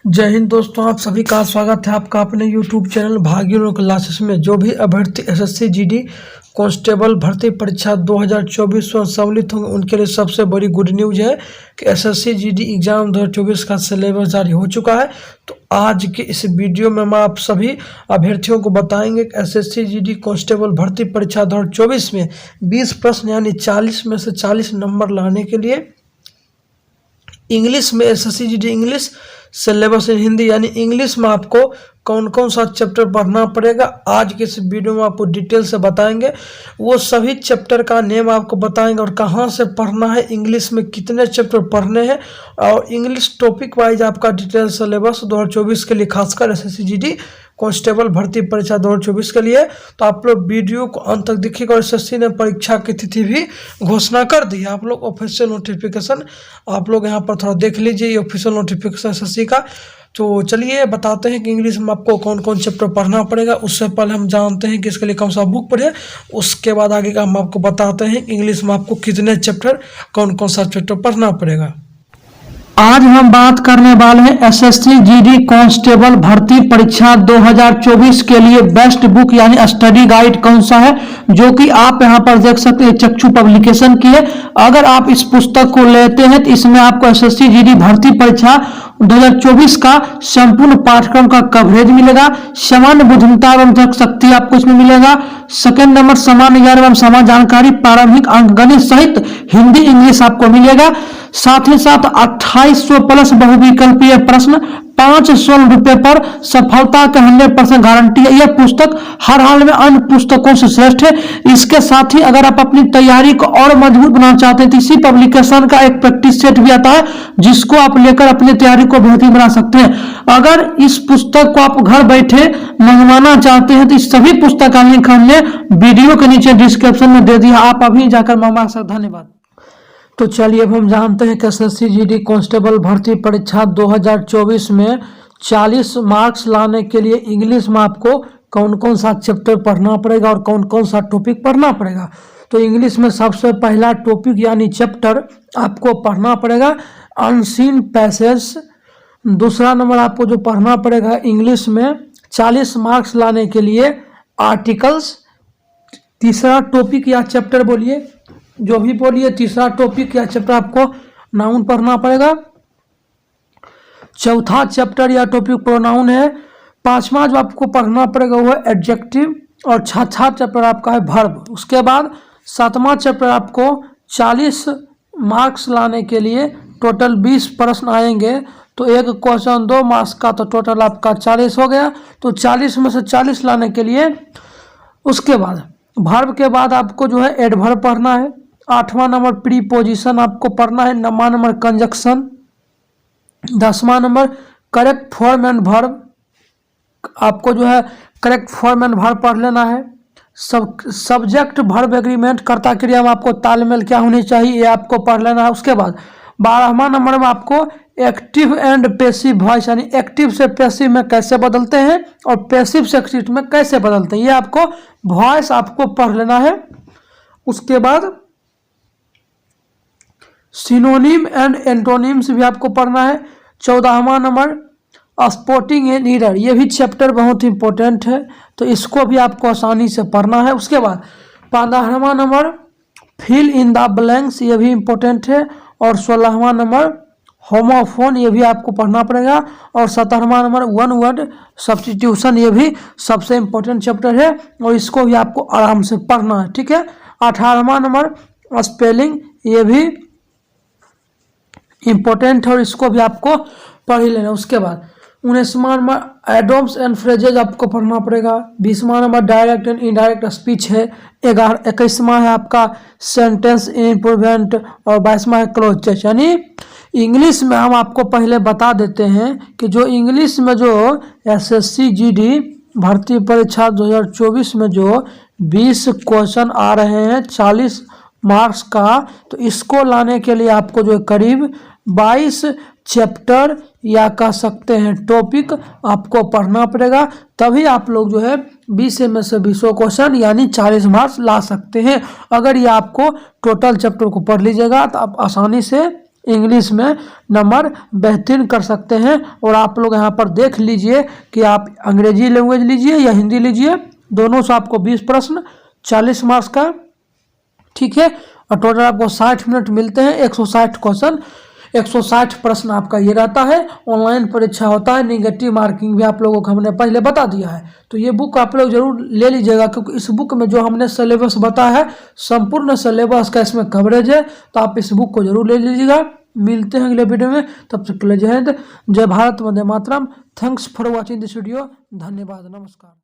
जय हिंद दोस्तों, आप सभी का स्वागत है आपका अपने YouTube चैनल भाग्यनगर क्लासेस में। जो भी अभ्यर्थी एसएससी जीडी कांस्टेबल भर्ती परीक्षा 2024 में सम्मिलित होंगे उनके लिए सबसे बड़ी गुड न्यूज़ है कि एसएससी जीडी एग्जाम 2024 का सिलेबस जारी हो चुका है। तो आज के इस वीडियो में हम आप सभी अभ्यर्थियों को बताएंगे कि एसएससी जीडी कांस्टेबल भर्ती परीक्षा 2024 में 20 प्रश्न यानी 40 में से 40 नंबर लाने के लिए इंग्लिश में SSC GD English syllabus in Hindi यानी इंग्लिश में आपको कौन कौन सा चैप्टर पढ़ना पड़ेगा, आज के इस वीडियो में आपको डिटेल से बताएंगे। वो सभी चैप्टर का नेम आपको बताएंगे और कहाँ से पढ़ना है, इंग्लिश में कितने चैप्टर पढ़ने हैं और इंग्लिश टॉपिक वाइज आपका डिटेल सिलेबस 2024 के लिए खासकर एसएससी जीडी कांस्टेबल भर्ती परीक्षा 2024 के लिए। तो आप लोग वीडियो को अंत तक देखिएगा। और एसएससी ने परीक्षा की तिथि भी घोषणा कर दी है। आप लोग ऑफिशियल नोटिफिकेशन आप लोग यहाँ पर थोड़ा देख लीजिए, ये ऑफिशियल नोटिफिकेशन एसएससी का। तो चलिए बताते हैं कि इंग्लिश में आपको कौन कौन चैप्टर पढ़ना पड़ेगा। उससे पहले हम जानते हैं कि इसके लिए कौन सा बुक पढ़े, उसके बाद आगे का हम आपको बताते हैं कि इंग्लिश में आपको कितने चैप्टर कौन कौन सा चैप्टर पढ़ना पड़ेगा। आज हम बात करने वाले हैं एसएससी जीडी कांस्टेबल भर्ती परीक्षा 2024 के लिए बेस्ट बुक यानी स्टडी गाइड कौन सा है, जो कि आप यहां पर देख सकते हैं चक्षु पब्लिकेशन की है। अगर आप इस पुस्तक को लेते हैं तो इसमें आपको एसएससी जीडी भर्ती परीक्षा 2024 का संपूर्ण पाठ्यक्रम का कवरेज मिलेगा। सामान्य बुद्धिमत्ता एवं तर्क शक्ति आपको इसमें मिलेगा। सेकंड नंबर सामान्य ज्ञान एवं सामान्य जानकारी, प्रारंभिक अंकगणित सहित हिंदी इंग्लिश आपको मिलेगा। साथ ही साथ 2800 प्लस बहुविकल्पीय प्रश्न 500 रुपए पर सफलता के 100% गारंटी है। यह पुस्तक हर हाल में अन्य पुस्तकों से श्रेष्ठ है। इसके साथ ही अगर आप अपनी तैयारी को और मजबूत बनाना चाहते हैं तो इसी पब्लिकेशन का एक प्रैक्टिस सेट भी आता है, जिसको आप लेकर अपनी तैयारी को बेहतर बना सकते हैं। अगर इस पुस्तक को आप घर बैठे मंगवाना चाहते हैं तो इस सभी पुस्तक का लिंक हमने वीडियो के नीचे डिस्क्रिप्शन में दे दिया, आप अभी जाकर मंगवा सकते हैं। धन्यवाद। तो चलिए अब हम जानते हैं कि एसएससी जीडी कांस्टेबल भर्ती परीक्षा 2024 में 40 मार्क्स लाने के लिए इंग्लिश में आपको कौन कौन सा चैप्टर पढ़ना पड़ेगा और कौन कौन सा टॉपिक पढ़ना पड़ेगा। तो इंग्लिश में सबसे पहला टॉपिक यानी चैप्टर आपको पढ़ना पड़ेगा अनसीन पैसेज। दूसरा नंबर आपको जो पढ़ना पड़ेगा इंग्लिश में 40 मार्क्स लाने के लिए आर्टिकल्स। तीसरा टॉपिक या चैप्टर बोलिए, जो भी बोलिए, तीसरा टॉपिक या चैप्टर आपको नाउन पढ़ना पड़ेगा। चौथा चैप्टर या टॉपिक प्रोनाउन है। पांचवा जो आपको पढ़ना पड़ेगा वो है एडजेक्टिव और छठा चैप्टर आपका है वर्ब। उसके बाद सातवां चैप्टर आपको 40 मार्क्स लाने के लिए टोटल 20 प्रश्न आएंगे, तो एक क्वेश्चन 2 मार्क्स का, तो टोटल आपका 40 हो गया। तो 40 में से 40 लाने के लिए उसके बाद वर्ब के बाद आपको जो है एडवर्ब पढ़ना है। 8वां नंबर प्रीपोजिशन आपको पढ़ना है। 9वां नंबर कंजक्शन। 10वां नंबर करेक्ट फॉर्म एंड वर्ब, आपको जो है करेक्ट फॉर्म एंड वर्ब पढ़ लेना है। सब्जेक्ट वर्ब एग्रीमेंट, कर्ता क्रिया में आपको तालमेल क्या होनी चाहिए ये आपको पढ़ लेना है। उसके बाद 12वां नंबर में आपको एक्टिव एंड पैसिव वॉइस यानी एक्टिव से पैसिव में कैसे बदलते हैं और पैसिव से एक्टिव में कैसे बदलते हैं, ये आपको वॉइस आपको पढ़ लेना है। उसके बाद सिनोनिम एंड एंटोनिम्स भी आपको पढ़ना है। 14वां नंबर स्पॉटिंग एंड एरर, ये भी चैप्टर बहुत इंपॉर्टेंट है, तो इसको भी आपको आसानी से पढ़ना है। उसके बाद 15वां नंबर फिल इन द ब्लैंक्स, ये भी इंपॉर्टेंट है। और 16वां नंबर होमोफोन, ये भी आपको पढ़ना पड़ेगा। और 17वां नंबर वन वर्ड सब्स्टिट्यूशन, ये भी सबसे इंपॉर्टेंट चैप्टर है और इसको भी आपको आराम से पढ़ना है, ठीक है। 18वां नंबर स्पेलिंग, ये भी इंपॉर्टेंट है और इसको भी आपको पढ़ ही लेना। उसके बाद 19वां नंबर एडोम्स एंड फ्रेजेज आपको पढ़ना पड़ेगा। 20वां नंबर डायरेक्ट एंड इनडायरेक्ट स्पीच है। 21वां है आपका सेंटेंस इम्प्रूवमेंट और 22वां है क्लोज। यानी इंग्लिश में हम आपको पहले बता देते हैं कि जो इंग्लिश में जो एसएससी जीडी भर्ती परीक्षा 2024 में जो 20 क्वेश्चन आ रहे हैं 40 मार्क्स का, तो इसको लाने के लिए आपको जो करीब 22 चैप्टर या कह सकते हैं टॉपिक आपको पढ़ना पड़ेगा, तभी आप लोग जो है 20 में से 20 क्वेश्चन यानी 40 मार्क्स ला सकते हैं। अगर ये आपको टोटल चैप्टर को पढ़ लीजिएगा तो आप आसानी से इंग्लिश में नंबर बेहतरीन कर सकते हैं। और आप लोग यहाँ पर देख लीजिए कि आप अंग्रेजी लैंग्वेज लीजिए या हिंदी लीजिए, दोनों से आपको 20 प्रश्न 40 मार्क्स का, ठीक है। और टोटल आपको 60 मिनट मिलते हैं, 160 क्वेश्चन, 160 प्रश्न आपका ये रहता है। ऑनलाइन परीक्षा होता है, निगेटिव मार्किंग भी आप लोगों को हमने पहले बता दिया है। तो ये बुक आप लोग जरूर ले लीजिएगा, क्योंकि इस बुक में जो हमने सिलेबस बताया है, संपूर्ण सिलेबस का इसमें कवरेज है। तो आप इस बुक को जरूर ले लीजिएगा। मिलते हैं अगले वीडियो में, तब तक के लिए जय हिंद, जय भारत, वंदे मातरम। Thanks for watching this video. धन्यवाद, नमस्कार।